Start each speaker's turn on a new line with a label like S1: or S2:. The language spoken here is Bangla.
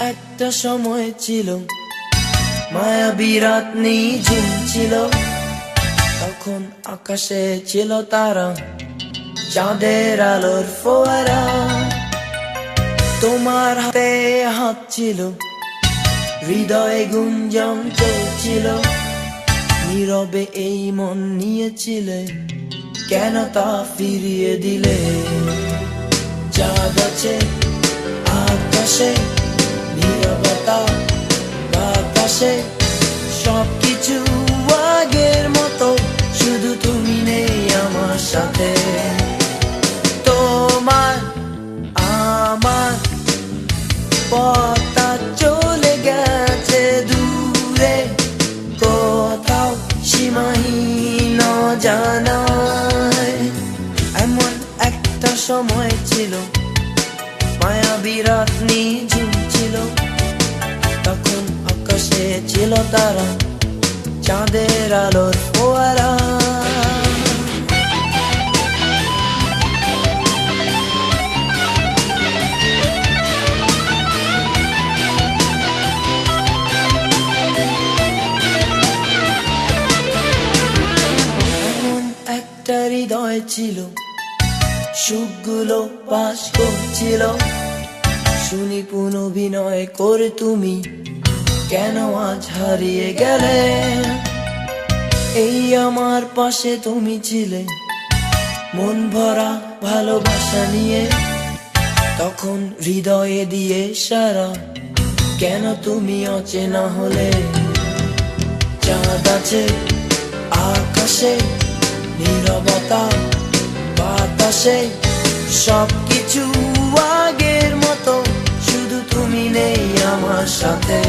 S1: একটা সময় ছিল মায়াবী রাত নিঝুম ছিল, তখন আকাশে ছিল তারা, চাঁদের আলোর ফোয়ারা। তোমার হাতে হাত ছিল, হৃদয়ে গুঞ্জন চলছিল, নীরবে এই মন নিয়েছিলে, কেন তা ফিরিয়ে দিলে? চাঁদ আছে আকাশে, নীরবতা বাতাসে, সবকিছু আগের মতো, শুধু তুমি নেই আমার সাথে। তোমার আমার পথটা চলে গেছে দূরে, কোথাও সীমাহীন জানায়। এমন একটা সময় ছিল মায়াবী রাত নিঝুম ছিল, তখন আকাশে ছিল তারা, চাঁদের আলোর ফোয়ারা। এমন একটা হৃদয় ছিল, সুখগুলো পাশ করছিল, শুনি পুনঃঅভিনয় করে তুমি কেন আজ হারিয়ে গেলে? এই আমার পাশে তুমি ছিলে, মন ভরা ভালোবাসা নিয়ে, তখন হৃদয়ে দিয়ে সারা, কেন তুমি অচেনা হলে? চাঁদ আছে আকাশে, নীরবতা বাতাসে, সবকিছু আগের মতো, শুধু তুমি নেই আমার সাথে।